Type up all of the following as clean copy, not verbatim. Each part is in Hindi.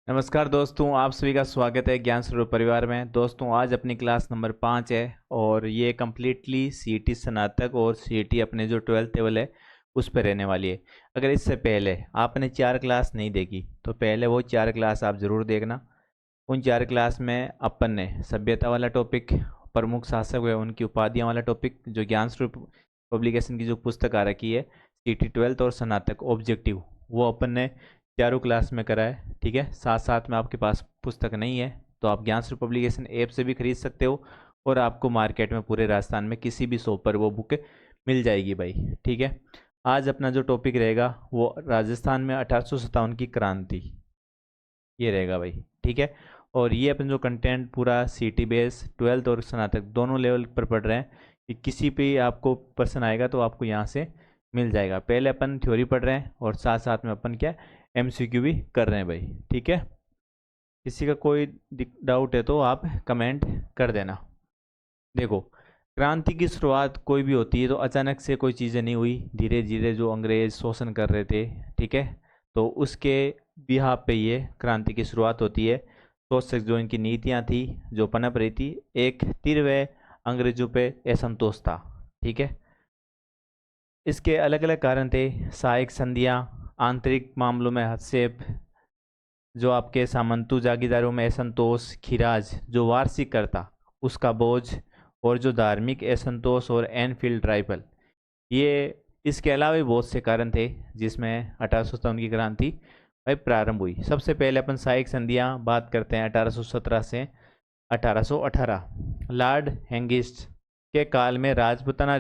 नमस्कार दोस्तों, आप सभी का स्वागत है ज्ञान स्वरूप परिवार में। दोस्तों, आज अपनी क्लास नंबर 5 है और ये कम्प्लीटली सीईटी स्नातक और सीईटी अपने जो 12th लेवल है उस पर रहने वाली है। अगर इससे पहले आपने 4 क्लास नहीं देखी तो पहले वो 4 क्लास आप ज़रूर देखना। उन 4 क्लास में अपन ने सभ्यता वाला टॉपिक, प्रमुख शासक हुए उनकी उपाधियाँ वाला टॉपिक, जो ज्ञान स्वरूप पब्लिकेशन की जो पुस्तक आ रखी है सीईटी 12th और स्नातक ऑब्जेक्टिव, वो अपन ने चारों क्लास में करा है। ठीक है, साथ साथ में आपके पास पुस्तक नहीं है तो आप ज्ञान स्वरूप पब्लिकेशन ऐप से भी खरीद सकते हो और आपको मार्केट में पूरे राजस्थान में किसी भी शॉप पर वो बुक मिल जाएगी भाई। ठीक है, आज अपना जो टॉपिक रहेगा वो राजस्थान में 1857 की क्रांति, ये रहेगा भाई। ठीक है, और ये अपन जो कंटेंट पूरा सीटी बेस 12th और स्नातक दोनों लेवल पर पढ़ रहे हैं कि किसी पे आपको प्रश्न आएगा तो आपको यहाँ से मिल जाएगा। पहले अपन थ्योरी पढ़ रहे हैं और साथ साथ में अपन क्या एमसीक्यू भी कर रहे हैं भाई। ठीक है, किसी का कोई डाउट है तो आप कमेंट कर देना। देखो, क्रांति की शुरुआत कोई भी होती है तो अचानक से कोई चीज़ें नहीं हुई, धीरे धीरे जो अंग्रेज शोषण कर रहे थे, ठीक है, तो उसके बिहाफ पे ये क्रांति की शुरुआत होती है। शोषक जो इनकी नीतियां थी जो पनप रही थी, एक तीव्र अंग्रेजों पे असंतोष था। ठीक है, इसके अलग अलग कारण थे, सहायक संधियां, आंतरिक मामलों में हस्तक्षेप, जो आपके सामंतु जागीरदारों में असंतोष, खिराज जो वार्षिक कर था उसका बोझ, और जो धार्मिक असंतोष और एनफील्ड ट्राइबल, ये इसके अलावा भी बहुत से कारण थे जिसमें 1857 की क्रांति भाई प्रारंभ हुई। सबसे पहले अपन सहायक संधियां बात करते हैं 1817 से 1818। लॉर्ड हैंगिस्ट के काल में राजपूताना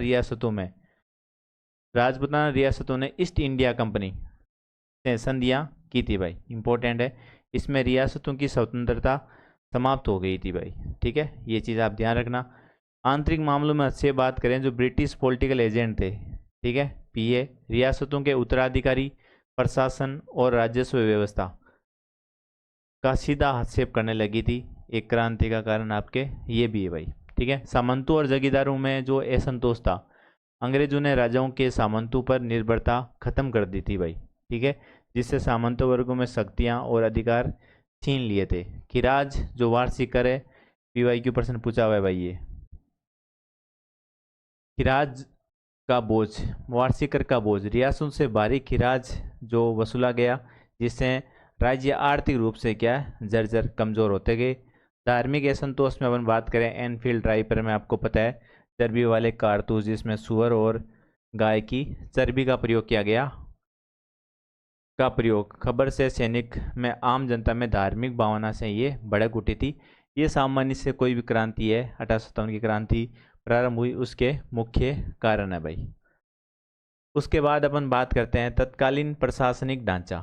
रियासतों ने ईस्ट इंडिया कंपनी से संधियां की थी भाई। इंपॉर्टेंट है, इसमें रियासतों की स्वतंत्रता समाप्त हो गई थी भाई। ठीक है, ये चीज़ आप ध्यान रखना। आंतरिक मामलों में अच्छे बात करें, जो ब्रिटिश पॉलिटिकल एजेंट थे, ठीक है, पीए, रियासतों के उत्तराधिकारी, प्रशासन और राजस्व व्यवस्था का सीधा हस्तक्षेप करने लगी थी। एक क्रांति का कारण आपके ये भी है भाई। ठीक है, सामंतों और जगीरदारों में जो असंतोष था, अंग्रेजों ने राजाओं के सामंतों पर निर्भरता खत्म कर दी थी भाई। ठीक है, जिससे सामंतों वर्गों में शक्तियां और अधिकार छीन लिए थे। खिराज जो वार्षिक कर है, पीवाईक्यू प्रश्न पूछा हुआ है भाई। ये खिराज का बोझ, वार्षिक कर का बोझ, रियासतों से भारी खिराज जो वसूला गया, जिससे राज्य आर्थिक रूप से क्या जर्जर कमज़ोर होते गए। धार्मिक असंतोष में अपन बात करें, एनफील्ड ड्राइव में आपको पता है चर्बी वाले कारतूस जिसमें सुअर और गाय की चर्बी का प्रयोग किया गया, का प्रयोग खबर से सैनिक में आम जनता में धार्मिक भावना से ये भड़क उठी थी। ये सामान्य से कोई भी क्रांति है, 1857 की क्रांति प्रारंभ हुई, उसके मुख्य कारण है भाई। उसके बाद अपन बात करते हैं तत्कालीन प्रशासनिक ढांचा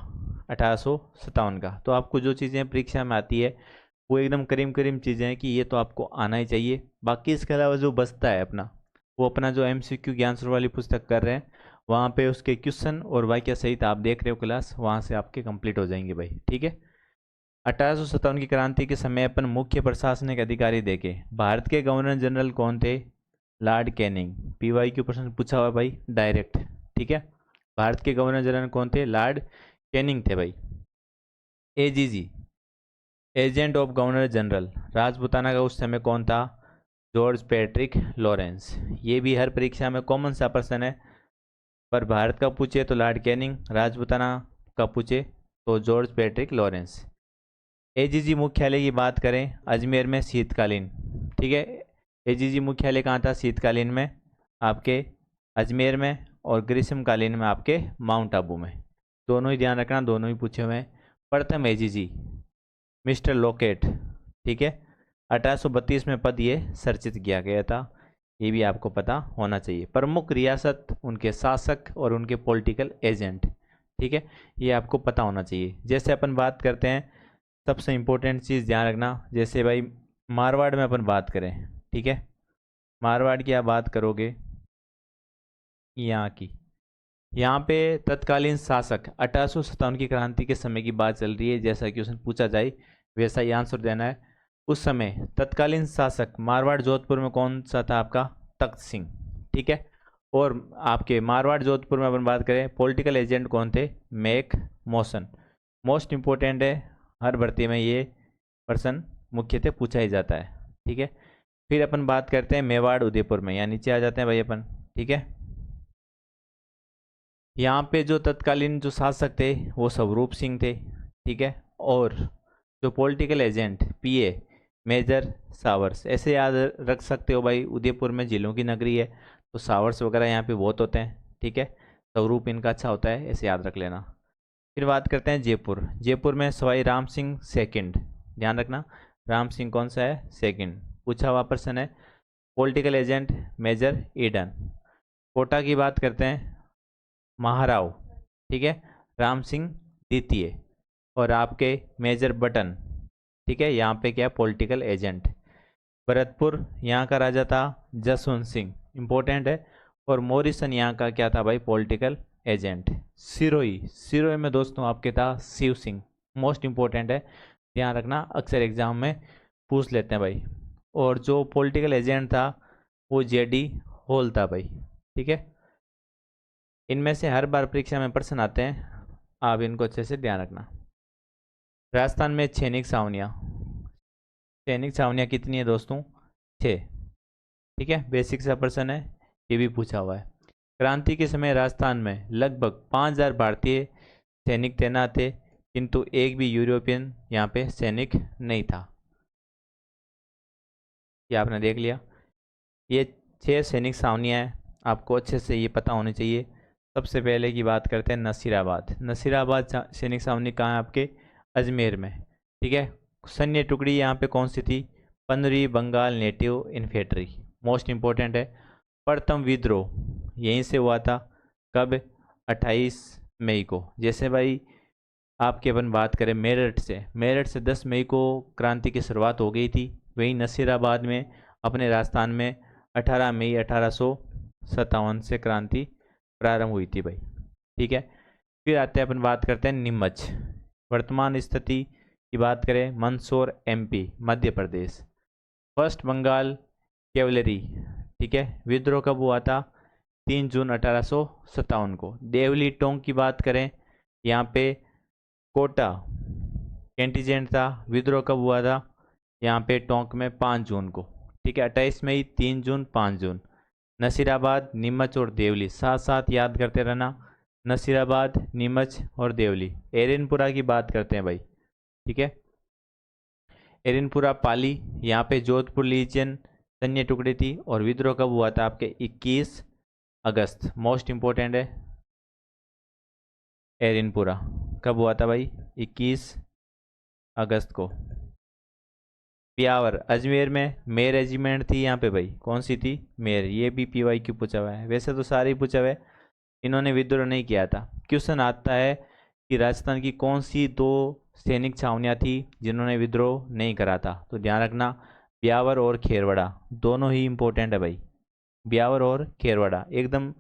1857 का। तो आपको जो चीज़ें परीक्षा में आती है वो एकदम करीम करीम चीज़ें हैं कि ये तो आपको आना ही चाहिए। बाकी इसके अलावा जो बचता है अपना, वो अपना जो एमसीक्यू ज्ञान स्वरूप वाली पुस्तक कर रहे हैं, वहाँ पे उसके क्वेश्चन और वाक्य सहित आप देख रहे हो क्लास, वहाँ से आपके कंप्लीट हो जाएंगे भाई। ठीक है, 1857 की क्रांति के समय अपन मुख्य प्रशासनिक अधिकारी देखे। भारत के गवर्नर जनरल कौन थे? Lord Canning. पीवाईक्यू प्रश्न पूछा हुआ भाई डायरेक्ट। ठीक है, भारत के गवर्नर जनरल कौन थे? लॉर्ड कैनिंग थे भाई। AGG, agent of governor general, Rajputana का उस समय कौन था? George Patrick Lawrence. ये भी हर परीक्षा में कॉमन सा प्रश्न है, पर भारत का पूछे तो लॉर्ड कैनिंग, राजपुताना का पूछे तो जॉर्ज पैट्रिक लॉरेंस। एजीजी मुख्यालय की बात करें, अजमेर में शीतकालीन। ठीक है, एजीजी मुख्यालय कहाँ था शीतकालीन में? आपके अजमेर में, और ग्रीष्मकालीन में आपके माउंट आबू में। दोनों ही ध्यान रखना, दोनों ही पूछे हुए हैं। प्रथम एजीजी मिस्टर लोकेट। ठीक है, 1832 में पद ये सर्चित किया गया था, ये भी आपको पता होना चाहिए। प्रमुख रियासत, उनके शासक और उनके पॉलिटिकल एजेंट। ठीक है, ये आपको पता होना चाहिए। जैसे अपन बात करते हैं, सबसे इम्पोर्टेंट चीज़ ध्यान रखना, जैसे भाई मारवाड़ में अपन बात करें, ठीक है, मारवाड़ की आप बात करोगे, यहाँ की, यहाँ पे तत्कालीन शासक 1857 की क्रांति के समय की बात चल रही है, जैसा कि उसने पूछा जाए वैसा ही आंसर देना है। उस समय तत्कालीन शासक मारवाड़ जोधपुर में कौन सा था? आपका तख्त सिंह। ठीक है, और आपके मारवाड़ जोधपुर में अपन बात करें, पॉलिटिकल एजेंट कौन थे? Mac Mawson. मोस्ट इम्पोर्टेंट है, हर भर्ती में ये प्रश्न मुख्यतः पूछा ही जाता है। ठीक है, फिर अपन बात करते हैं मेवाड़ उदयपुर में, यहाँ नीचे आ जाते हैं भाई अपन। ठीक है, यहाँ पे जो तत्कालीन जो शासक थे वो स्वरूप सिंह थे। ठीक है, और जो पॉलिटिकल एजेंट पीए मेजर सावर्स, ऐसे याद रख सकते हो भाई, उदयपुर में जिलों की नगरी है तो सावर्स वगैरह यहाँ पे बहुत होते हैं। ठीक है, स्वरूप इनका अच्छा होता है, ऐसे याद रख लेना। फिर बात करते हैं जयपुर। जयपुर में सवाई राम सिंह सेकंड, ध्यान रखना राम सिंह कौन सा है, सेकंड, पूछा हुआ प्रश्न है। Political agent major Eden. Kota की बात करते हैं महाराव, ठीक है, राम सिंह द्वितीय, और आपके मेजर बटन। ठीक है, यहाँ पे क्या पॉलिटिकल एजेंट। भरतपुर यहाँ का राजा था जसवंत सिंह, इंपॉर्टेंट है, और मोरिसन यहाँ का क्या था भाई, पॉलिटिकल एजेंट। सिरोही, सिरोही में दोस्तों आपके था शिव सिंह, मोस्ट इंपॉर्टेंट है, ध्यान रखना, अक्सर एग्जाम में पूछ लेते हैं भाई। और जो पॉलिटिकल एजेंट था वो जेडी होल था भाई। ठीक है, इनमें से हर बार परीक्षा में प्रश्न आते हैं, आप इनको अच्छे से ध्यान रखना। राजस्थान में सैनिक छावनियाँ, सैनिक छावनियाँ कितनी है दोस्तों, 6। ठीक है, बेसिक सा प्रश्न है, ये भी पूछा हुआ है। क्रांति के समय राजस्थान में लगभग 5000 भारतीय सैनिक तैनात थे, किंतु एक भी यूरोपियन यहाँ पे सैनिक नहीं था। ये आपने देख लिया, ये 6 सैनिक छावनियाँ हैं, आपको अच्छे से ये पता होनी चाहिए। सबसे पहले की बात करते हैं नसीराबाद। नसीराबाद सैनिक छावनी कहाँ है, आपके अजमेर में। ठीक है, सैन्य टुकड़ी यहाँ पे कौन सी थी, 15वीं Bengal native infantry, most important है। प्रथम विद्रोह यहीं से हुआ था, कब, 28 मई को। जैसे भाई आपके अपन बात करें मेरठ से 10 मई को क्रांति की शुरुआत हो गई थी, वहीं नसीराबाद में अपने राजस्थान में 18 मई 1857 से क्रांति प्रारंभ हुई थी भाई। ठीक है, फिर आते हैं अपन बात करते हैं नीमच। वर्तमान स्थिति की बात करें, Mandsaur MP Madhya Pradesh. First Bengal cavalry, ठीक है, विद्रोह कब हुआ था, 3 जून 1857 को। देवली टोंक की बात करें, यहाँ पे कोटा कंटिजेंट था, विद्रोह कब हुआ था, यहाँ पे टोंक में 5 जून को। ठीक है, 28 मई, 3 जून, 5 जून। नसीराबाद, नीमच और देवली साथ साथ याद करते रहना, नसीराबाद, नीमच और देवली। एरनपुरा की बात करते हैं भाई। ठीक है, एरनपुरा पाली, यहाँ पे जोधपुर लीजियन सैन्य टुकड़ी थी, और विद्रोह कब हुआ था, आपके 21 अगस्त, मोस्ट इंपोर्टेंट है। एरनपुरा कब हुआ था भाई, 21 अगस्त को। ब्यावर अजमेर में मेयर रेजिमेंट थी यहाँ पे भाई, कौन सी थी, मेयर। ये भी पीवाई क्यों पूछा हुआ है, वैसे तो सारे ही पूछा हुआ है, इन्होंने विद्रोह नहीं किया था। क्वेश्चन आता है कि राजस्थान की कौन सी 2 सैनिक छावनियाँ थी जिन्होंने विद्रोह नहीं करा था, तो ध्यान रखना ब्यावर और खेरवड़ा, दोनों ही इम्पोर्टेंट है भाई, ब्यावर और खेरवड़ा एकदम।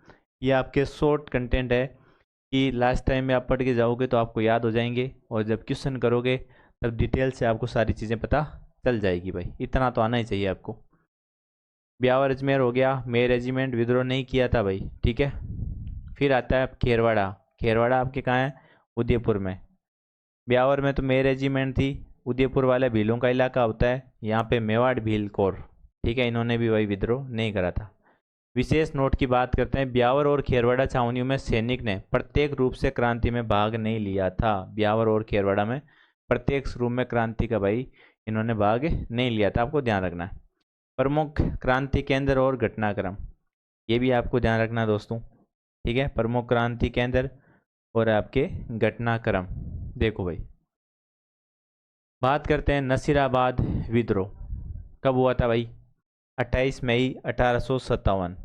ये आपके शॉर्ट कंटेंट है कि लास्ट टाइम में आप पढ़ के जाओगे तो आपको याद हो जाएंगे, और जब क्वेश्चन करोगे तब डिटेल से आपको सारी चीज़ें पता चल जाएगी भाई, इतना तो आना ही चाहिए आपको। ब्यावर अजमेर हो गया, मेयर रेजिमेंट विद्रोह नहीं किया था भाई। ठीक है, फिर आता है खेरवाड़ा। खेरवाड़ा आपके कहाँ है, उदयपुर में। ब्यावर में तो मेयर रेजिमेंट थी, उदयपुर वाले भीलों का इलाका होता है, यहाँ पे मेवाड़ भील कोर। ठीक है, इन्होंने भी वही विद्रोह नहीं करा था। विशेष नोट की बात करते हैं, ब्यावर और खेरवाड़ा छावनियों में सैनिक ने प्रत्येक रूप से क्रांति में भाग नहीं लिया था। ब्यावर और खेरवाड़ा में प्रत्येक रूप में क्रांति का भाई इन्होंने भाग नहीं लिया था, आपको ध्यान रखना है। प्रमुख क्रांति केंद्र और घटनाक्रम, ये भी आपको ध्यान रखना दोस्तों। ठीक है, प्रमुख क्रांति केंद्र और आपके घटनाक्रम। देखो भाई, बात करते हैं नसीराबाद विद्रोह कब हुआ था भाई, 28 मई 1857,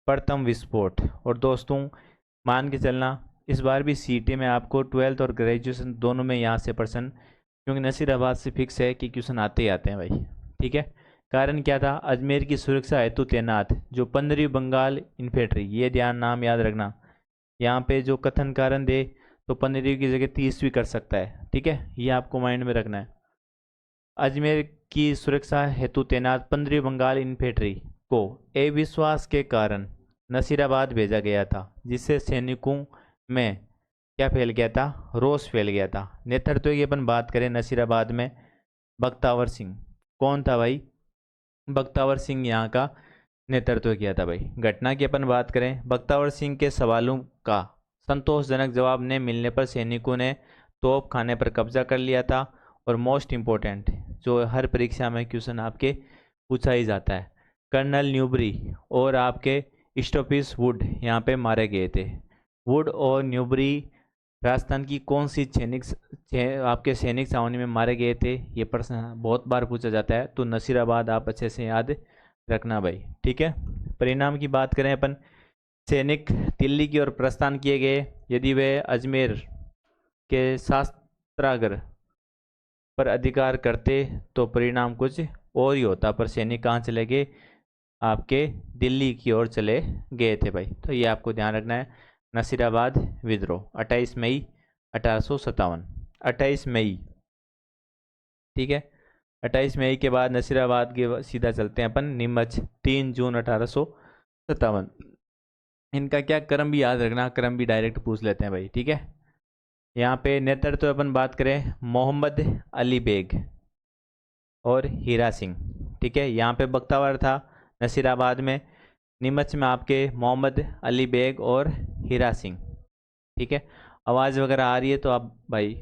प्रथम विस्फोट। और दोस्तों मान के चलना इस बार भी सीटी में आपको 12th और ग्रेजुएशन दोनों में यहाँ से प्रश्न, क्योंकि नसीराबाद से फिक्स है कि क्वेश्चन आते ही आते हैं भाई। ठीक है, कारण क्या था, अजमेर की सुरक्षा हेतु तैनात जो 15वीं बंगाल इन्फेंट्री, ये ध्यान नाम याद रखना, यहाँ पे जो कथन कारण दे तो 15वीं की जगह 30वीं कर सकता है। ठीक है, ये आपको माइंड में रखना है। अजमेर की सुरक्षा हेतु तैनात 15वीं बंगाल इन्फेंट्री को अविश्वास के कारण नसीराबाद भेजा गया था, जिससे सैनिकों में क्या फैल गया था? रोष फैल गया था। नेतृत्व की अपन बात करें नसीराबाद में, बख्तावर सिंह। कौन था भाई? बख्तावर सिंह यहाँ का नेतृत्व किया था भाई। घटना की अपन बात करें, बख्तावर सिंह के सवालों का संतोषजनक जवाब न मिलने पर सैनिकों ने तोप खाने पर कब्जा कर लिया था। और मोस्ट इम्पोर्टेंट, जो हर परीक्षा में क्वेश्चन आपके पूछा ही जाता है, कर्नल न्यूबरी और आपके स्टॉपिस वुड यहाँ पे मारे गए थे। वुड और न्यूबरी राजस्थान की कौन सी आपके सैनिक छावनी में मारे गए थे? ये प्रश्न बहुत बार पूछा जाता है, तो नसीराबाद आप अच्छे से याद रखना भाई। ठीक है, परिणाम की बात करें अपन, सैनिक दिल्ली की ओर प्रस्थान किए गए। यदि वे अजमेर के शास्त्रागार पर अधिकार करते तो परिणाम कुछ और ही होता, पर सैनिक कहाँ चले गए? आपके दिल्ली की ओर चले गए थे भाई। तो ये आपको ध्यान रखना है। नसीराबाद विद्रोह 28 मई 1857, 28 मई। ठीक है, 28 मई के बाद नसीराबाद के सीधा चलते हैं अपन नीमच, 3 जून 1857। इनका क्या क्रम भी याद रखना, क्रम भी डायरेक्ट पूछ लेते हैं भाई। ठीक है, यहाँ पे नेतृत्व अपन बात करें, मोहम्मद अली बेग और हीरा सिंह। ठीक है, यहाँ पे बख्तावर था नसीराबाद में, नीमच में आपके मोहम्मद अली बेग और हीरा सिंह। ठीक है, आवाज़ वगैरह आ रही है तो आप भाई,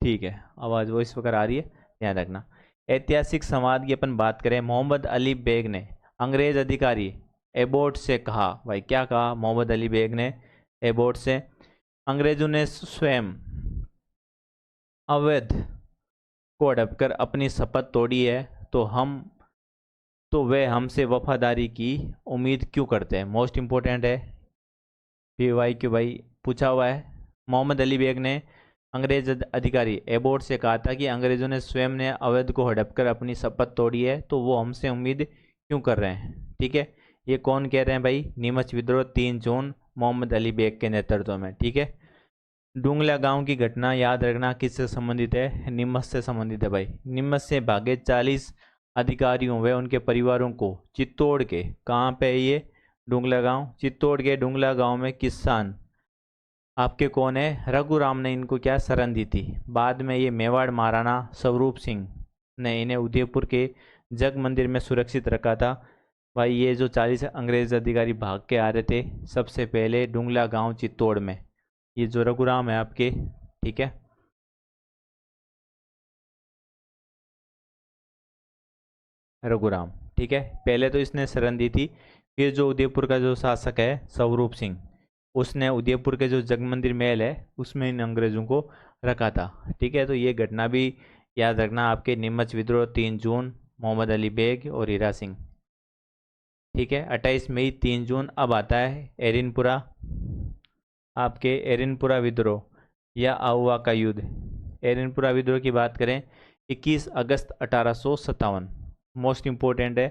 ठीक है, आवाज़ वॉइस वगैरह आ रही है, ध्यान रखना। ऐतिहासिक संवाद की अपन बात करें, मोहम्मद अली बेग ने अंग्रेज अधिकारी एबोट से कहा, भाई क्या कहा मोहम्मद अली बेग ने एबोट से? अंग्रेजों ने स्वयं अवैध को हड़पकर अपनी शपथ तोड़ी है, तो वे हमसे वफादारी की उम्मीद क्यों करते हैं? मोस्ट इम्पोर्टेंट है, PYQ भाई पूछा हुआ है। मोहम्मद अली बेग ने अंग्रेज अधिकारी एबोट से कहा था कि अंग्रेजों ने स्वयं ने अवैध को हड़पकर अपनी शपथ तोड़ी है, तो वो हमसे उम्मीद क्यों कर रहे हैं? ठीक है, ये कौन कह रहे हैं भाई? नीमच विद्रोह 3 जून मोहम्मद अली बेग के नेतृत्व में। ठीक है, डुंगला गांव की घटना याद रखना किससे संबंधित है? नीमच से संबंधित है भाई। नीमच से भागे 40 अधिकारियों व उनके परिवारों को चित्तौड़ के, कहाँ पे है ये? डुंगला गांव। चित्तौड़ के डुंगला गांव में किसान आपके कौन है? रघुराम ने इनको क्या शरण दी थी। बाद में ये मेवाड़ महाराणा स्वरूप सिंह ने इन्हें उदयपुर के जग मंदिर में सुरक्षित रखा था। भाई ये जो 40 अंग्रेज अधिकारी भाग के आ रहे थे, सबसे पहले डुंगला गांव चित्तौड़ में, ये जो रघुराम है आपके, ठीक है, रघुराम। ठीक है, पहले तो इसने शरण दी थी, फिर जो उदयपुर का जो शासक है स्वरूप सिंह, उसने उदयपुर के जो जगमंदिर महल है उसमें इन अंग्रेजों को रखा था। ठीक है, तो ये घटना भी याद रखना आपके, नीमच विद्रोह 3 जून मोहम्मद अली बेग और हीरा सिंह। ठीक है, 28 मई 3 जून। अब आता है एरिनपुरा, आपके एरिनपुरा विद्रोह या आहुआ का युद्ध। एरिनपुरा विद्रोह की बात करें, 21 अगस्त 1857। मोस्ट इम्पोर्टेंट है,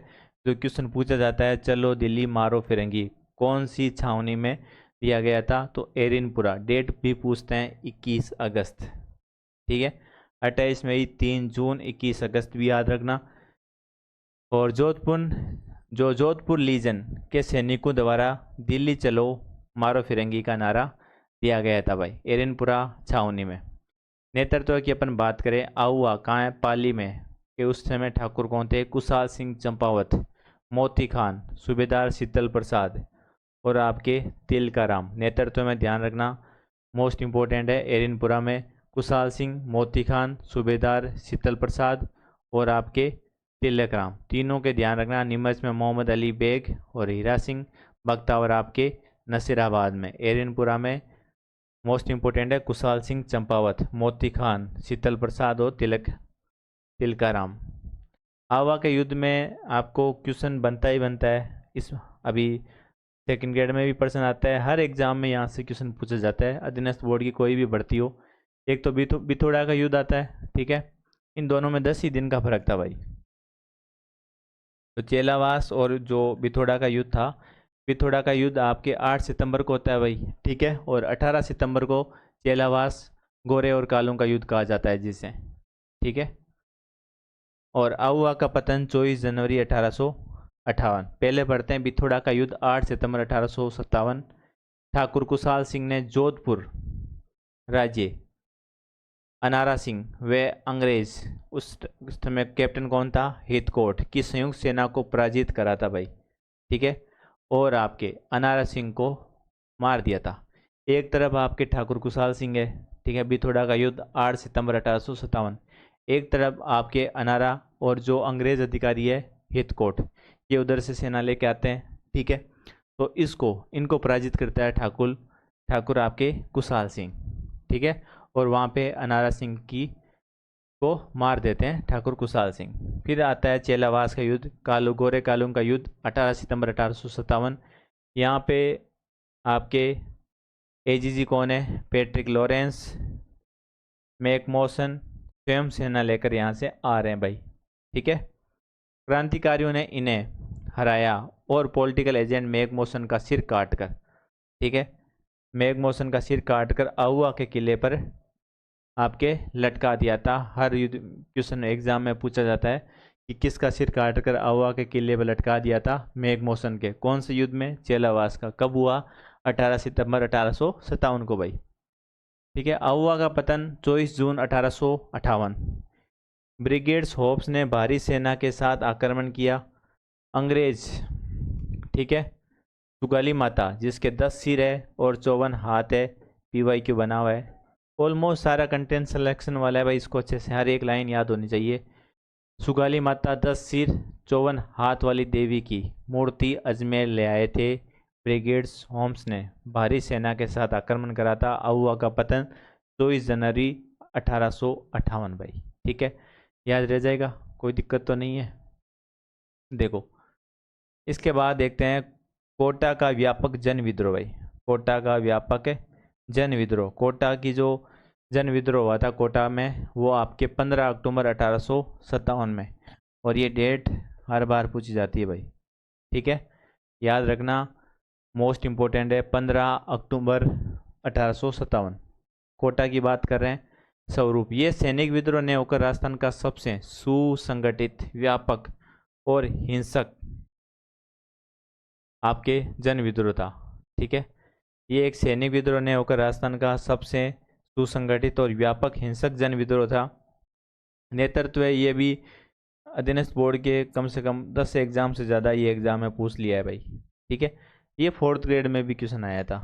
जो क्वेश्चन पूछा जाता है, चलो दिल्ली मारो फिरंगी कौन सी छावनी में दिया गया था? तो एरिनपुरा। डेट भी पूछते हैं 21 अगस्त। ठीक है, 28 मई 3 जून 21 अगस्त भी याद रखना। और जोधपुर लीजन के सैनिकों द्वारा दिल्ली चलो मारो फिरंगी का नारा दिया गया था भाई, एरिनपुरा छावनी में। नेतृत्व की अपन बात करें, आहुआ कहाँ है? पाली में। कि उस समय ठाकुर कौन थे? कुशाल सिंह चंपावत, मोती खान, सूबेदार शीतल प्रसाद और आपके तिलकाराम। नेतृत्व में ध्यान रखना, मोस्ट इम्पोर्टेंट है, एरिनपुरा में कुशाल सिंह, मोती खान, सूबेदार शीतल प्रसाद और आपके तिलकराम, तीनों के ध्यान रखना। नीमच में मोहम्मद अली बेग और हीरा सिंह, बख्तावर आपके नसीराबाद में। एरिनपुरा में मोस्ट इम्पोर्टेंट है कुशाल सिंह चंपावत, मोती खान, शीतल प्रसाद और तिलकाराम। आवा के युद्ध में आपको क्वेश्चन बनता ही बनता है, इस अभी सेकंड ग्रेड में भी प्रश्न आता है, हर एग्जाम में यहाँ से क्वेश्चन पूछा जाता है, अधीनस्थ बोर्ड की कोई भी भर्ती हो। एक तो बिथोड़ा का युद्ध आता है, ठीक है, इन दोनों में 10 ही दिन का फर्क था भाई। तो चेलावास और जो बिथोड़ा का युद्ध था, बिथोड़ा का युद्ध आपके 8 सितंबर को होता है भाई, ठीक है, और 18 सितंबर को चेलावास गोरे और कालों का युद्ध कहा जाता है जिसे, ठीक है। और आहुआ का पतन 24 जनवरी 1858। पहले पढ़ते हैं बिथोड़ा का युद्ध 8 सितंबर 1857। ठाकुर कुशाल सिंह ने जोधपुर राज्य अनारा सिंह व अंग्रेज उस समय कैप्टन कौन था, हितकोट की संयुक्त सेना को पराजित करा था भाई, ठीक है, और आपके अनारा सिंह को मार दिया था। एक तरफ आपके ठाकुर कुशाल सिंह है, ठीक है, बिथोड़ा का युद्ध 8 सितंबर 1857। एक तरफ आपके अनारा और जो अंग्रेज अधिकारी है हितकोट, ये उधर से सेना लेके आते हैं, ठीक है। तो इनको पराजित करता है ठाकुर आपके कुशाल सिंह, ठीक है, और वहाँ पे अनारा सिंह की को मार देते हैं ठाकुर कुशाल सिंह। फिर आता है चेलावास का युद्ध, गोरे कालूंग का युद्ध 18 सितंबर 1857। यहाँ पे आपके एजीजी कौन है, पैट्रिक लॉरेंस मैकमोसन स्वयं सेना लेकर यहाँ से आ रहे हैं भाई, ठीक है। क्रांतिकारियों ने इन्हें हराया और पॉलिटिकल एजेंट मैकमोसन का सिर काटकर, ठीक है, मैकमोसन का सिर काटकर आहुआ के किले पर आपके लटका दिया था। हर युद्ध क्वेश्चन एग्जाम में पूछा जाता है कि किसका सिर काटकर आहुआ के किले पर लटका दिया था, मैकमोसन के। कौन से युद्ध में, चेलावास का। कब हुआ, 18 सितंबर 1857 को भाई, ठीक है। आहुआ का पतन 24 जून 1858। ब्रिगेड्स होप्स ने भारी सेना के साथ आक्रमण किया। अंग्रेज, ठीक है, सुगाली माता जिसके 10 सिर है और 54 हाथ है, PYQ बना हुआ है। ऑलमोस्ट सारा कंटेंट सिलेक्शन वाला है भाई, इसको अच्छे से हर एक लाइन याद होनी चाहिए। सुगाली माता 10 सिर 54 हाथ वाली देवी की मूर्ति अजमेर ले आए थे। ब्रिगेड्स होम्स ने भारी सेना के साथ आक्रमण करा था। आहुआ का पतन 24 जनवरी 1858 भाई, ठीक है, याद रह जाएगा, कोई दिक्कत तो नहीं है। देखो इसके बाद देखते हैं कोटा का व्यापक जन विद्रोह भाई, कोटा का व्यापक जन विद्रोह। कोटा की जो जन विद्रोह हुआ था कोटा में, वो आपके 15 अक्टूबर 1857 में, और ये डेट हर बार पूछी जाती है भाई, ठीक है, याद रखना, मोस्ट इम्पोर्टेंट है, 15 अक्टूबर 1857। कोटा की बात कर रहे हैं। स्वरूप, ये सैनिक विद्रोह ने होकर राजस्थान का सबसे सुसंगठित, व्यापक और हिंसक आपके जन विद्रोह था, ठीक है। ये एक सैनिक विद्रोह ने होकर राजस्थान का सबसे सुसंगठित और व्यापक हिंसक जन विद्रोह था। नेतृत्व है, ये भी अधीनस्थ बोर्ड के कम से कम 10 एग्जाम से ज़्यादा ये एग्जाम में पूछ लिया है भाई, ठीक है। ये 4th ग्रेड में भी क्वेश्चन आया था।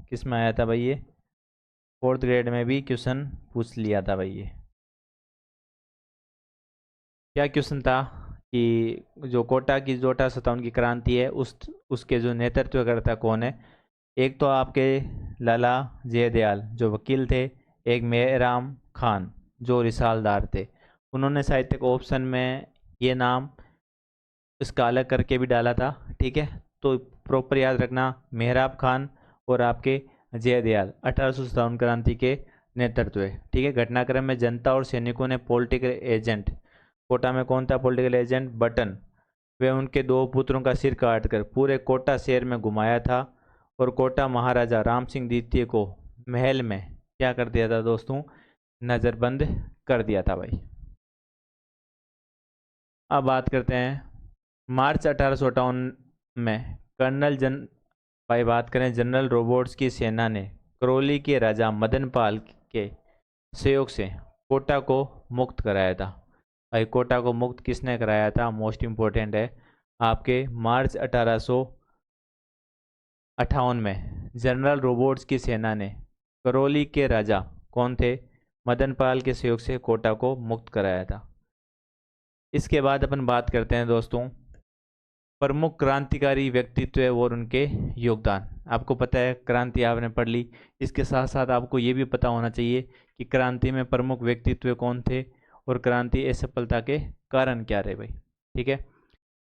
किस में आया था भाई, ये 4th ग्रेड में भी क्वेश्चन पूछ लिया था भाई। ये क्या क्वेश्चन था कि जो कोटा की जो 1857 की क्रांति है उसके जो नेतृत्वकर्ता कौन है। एक तो आपके लाला जयदयाल जो वकील थे, एक मेहराम खान जो रिसालदार थे। उन्होंने साहित्यिक ऑप्शन में ये नाम इसका अलग करके भी डाला था, ठीक है। तो प्रॉपर याद रखना, मेहराब खान और आपके जयदयाल 1857 क्रांति के नेतृत्व, ठीक है। घटनाक्रम में जनता और सैनिकों ने पॉलिटिकल एजेंट, कोटा में कौन था पॉलिटिकल एजेंट, बटन, वे उनके 2 पुत्रों का सिर काटकर पूरे कोटा शहर में घुमाया था और कोटा महाराजा राम सिंह द्वितीय को महल में क्या कर दिया था दोस्तों, नज़रबंद कर दिया था भाई। अब बात करते हैं मार्च 1858 में बात करें जनरल रोबोट्स की सेना ने करौली के राजा मदनपाल के सहयोग से कोटा को मुक्त कराया था भाई। कोटा को मुक्त किसने कराया था, मोस्ट इम्पोर्टेंट है, आपके मार्च 1858 में जनरल रोबोट्स की सेना ने करौली के राजा कौन थे, मदनपाल के सहयोग से कोटा को मुक्त कराया था। इसके बाद अपन बात करते हैं दोस्तों प्रमुख क्रांतिकारी व्यक्तित्व और उनके योगदान। आपको पता है क्रांति आपने पढ़ ली, इसके साथ साथ आपको ये भी पता होना चाहिए कि क्रांति में प्रमुख व्यक्तित्व कौन थे और क्रांति असफलता के कारण क्या रहे भाई, ठीक है।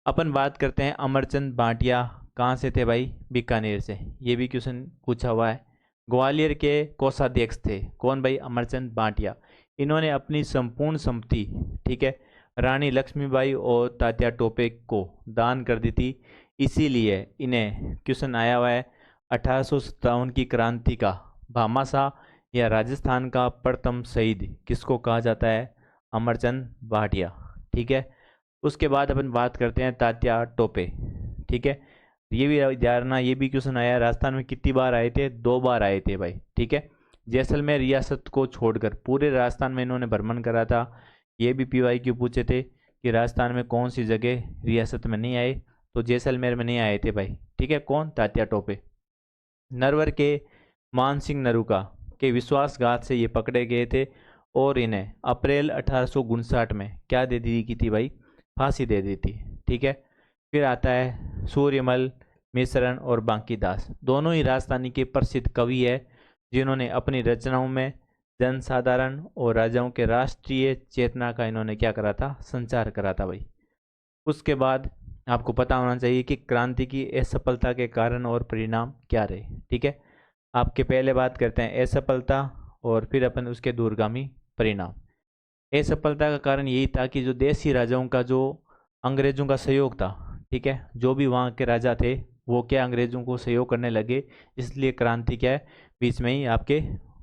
अपन बात करते हैं अमरचंद भाटिया, कहाँ से थे भाई, बीकानेर से, ये भी क्वेश्चन पूछा हुआ है। ग्वालियर के कोषाध्यक्ष थे कौन भाई, अमरचंद भाटिया। इन्होंने अपनी संपूर्ण संपत्ति, ठीक है, रानी लक्ष्मीबाई और तात्या टोपे को दान कर दी थी। इसीलिए इन्हें क्वेश्चन आया हुआ है 1857 की क्रांति का भामाशाह या राजस्थान का प्रथम शहीद किसको कहा जाता है, अमरचंद भाटिया, ठीक है। उसके बाद अपन बात करते हैं तात्या टोपे, ठीक है। ये भी ध्यान रखना, ये भी क्वेश्चन आया राजस्थान में कितनी बार आए थे, 2 बार आए थे भाई, ठीक है। जैसलमेर रियासत को छोड़कर पूरे राजस्थान में इन्होंने भ्रमण करा था। ये भी PYQ पूछे थे कि राजस्थान में कौन सी जगह रियासत में नहीं आए, तो जैसलमेर में नहीं आए थे भाई। ठीक है, कौन? तात्या टोपे। नरवर के मानसिंह नरूका के विश्वासघात से ये पकड़े गए थे और इन्हें अप्रैल 1859 में क्या दे दी की थी भाई? फांसी दे दी थी। ठीक है, फिर आता है सूर्यमल मिश्रण और बांकीदास। दोनों ही राजस्थानी के प्रसिद्ध कवि है जिन्होंने अपनी रचनाओं में जनसाधारण और राजाओं के राष्ट्रीय चेतना का इन्होंने क्या करा था? संचार करा था भाई। उसके बाद आपको पता होना चाहिए कि क्रांति की असफलता के कारण और परिणाम क्या रहे। ठीक है, आपके पहले बात करते हैं असफलता और फिर अपन उसके दूरगामी परिणाम। असफलता का कारण यही था कि जो देशी राजाओं का जो अंग्रेजों का सहयोग था, ठीक है, जो भी वहाँ के राजा थे वो क्या अंग्रेजों को सहयोग करने लगे, इसलिए क्रांति क्या है बीच में ही आपके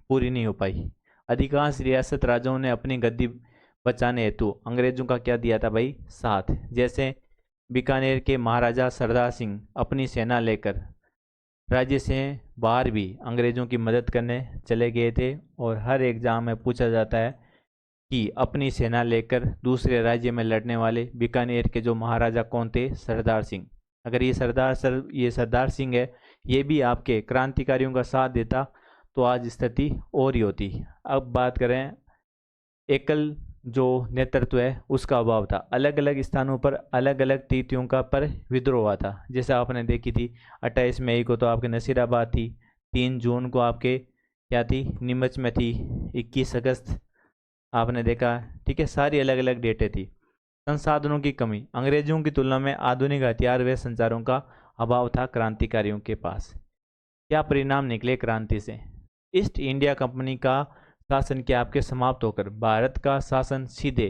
पूरी नहीं हो पाई। अधिकांश रियासत राजाओं ने अपनी गद्दी बचाने हेतु अंग्रेजों का क्या दिया था भाई? साथ। जैसे बीकानेर के महाराजा सरदार सिंह अपनी सेना लेकर राज्य से बाहर भी अंग्रेजों की मदद करने चले गए थे, और हर एग्जाम में पूछा जाता है कि अपनी सेना लेकर दूसरे राज्य में लड़ने वाले बीकानेर के जो महाराजा कौन थे? सरदार सिंह। अगर ये सरदार सिंह है, ये भी आपके क्रांतिकारियों का साथ देता तो आज स्थिति और ही होती। अब बात करें एकल जो नेतृत्व है उसका अभाव था। अलग अलग स्थानों पर अलग अलग तिथियों का पर विद्रोह हुआ था। जैसे आपने देखी थी 28 मई को तो आपके नसीराबाद थी, 3 जून को आपके क्या थी? नीमच में थी, 21 अगस्त आपने देखा। ठीक है, सारी अलग अलग डेटें थी। संसाधनों की कमी, अंग्रेजों की तुलना में आधुनिक हथियार व संचारों का अभाव था क्रांतिकारियों के पास। क्या परिणाम निकले क्रांति से? ईस्ट इंडिया कंपनी का शासन क्या आपके समाप्त होकर भारत का शासन सीधे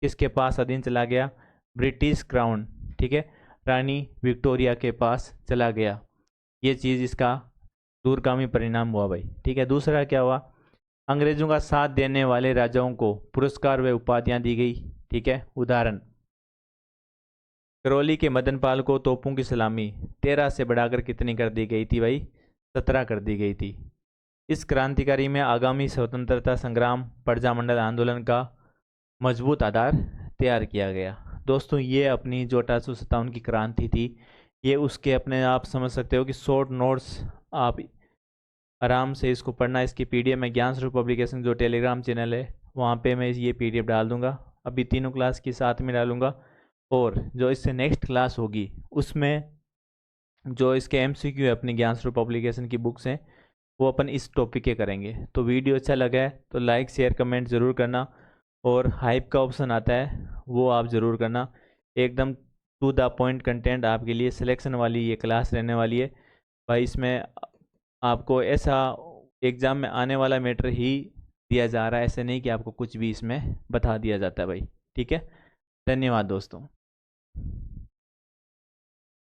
किसके पास अधीन चला गया? ब्रिटिश क्राउन, ठीक है, रानी विक्टोरिया के पास चला गया। ये चीज़ इसका दूरगामी परिणाम हुआ भाई। ठीक है, दूसरा क्या हुआ? अंग्रेजों का साथ देने वाले राजाओं को पुरस्कार व उपाधियां दी गई। ठीक है, उदाहरण करौली के मदनपाल को तोपों की सलामी 13 से बढ़ाकर कितनी कर दी गई थी भाई? 17 कर दी गई थी। इस क्रांतिकारी में आगामी स्वतंत्रता संग्राम प्रजामंडल आंदोलन का मजबूत आधार तैयार किया गया। दोस्तों, ये अपनी जो 1857 की क्रांति थी, ये उसके अपने आप समझ सकते हो कि शॉर्ट नोट्स आप आराम से इसको पढ़ना। इसकी PDF में ज्ञान स्वरूप पब्लिकेशन जो टेलीग्राम चैनल है वहाँ पे मैं ये PDF डाल दूंगा। अभी तीनों क्लास की साथ में डालूंगा, और जो इससे नेक्स्ट क्लास होगी उसमें जो इसके MCQ है अपनी ज्ञान स्वरूप पब्लिकेशन की बुक्स हैं वो अपन इस टॉपिक के करेंगे। तो वीडियो अच्छा लगा है तो लाइक शेयर कमेंट ज़रूर करना, और हाइप का ऑप्शन आता है वो आप ज़रूर करना। एकदम टू द पॉइंट कंटेंट आपके लिए सिलेक्शन वाली ये क्लास रहने वाली है भाई। इसमें आपको ऐसा एग्ज़ाम में आने वाला मैटर ही दिया जा रहा है, ऐसे नहीं कि आपको कुछ भी इसमें बता दिया जाता है भाई। ठीक है, धन्यवाद दोस्तों।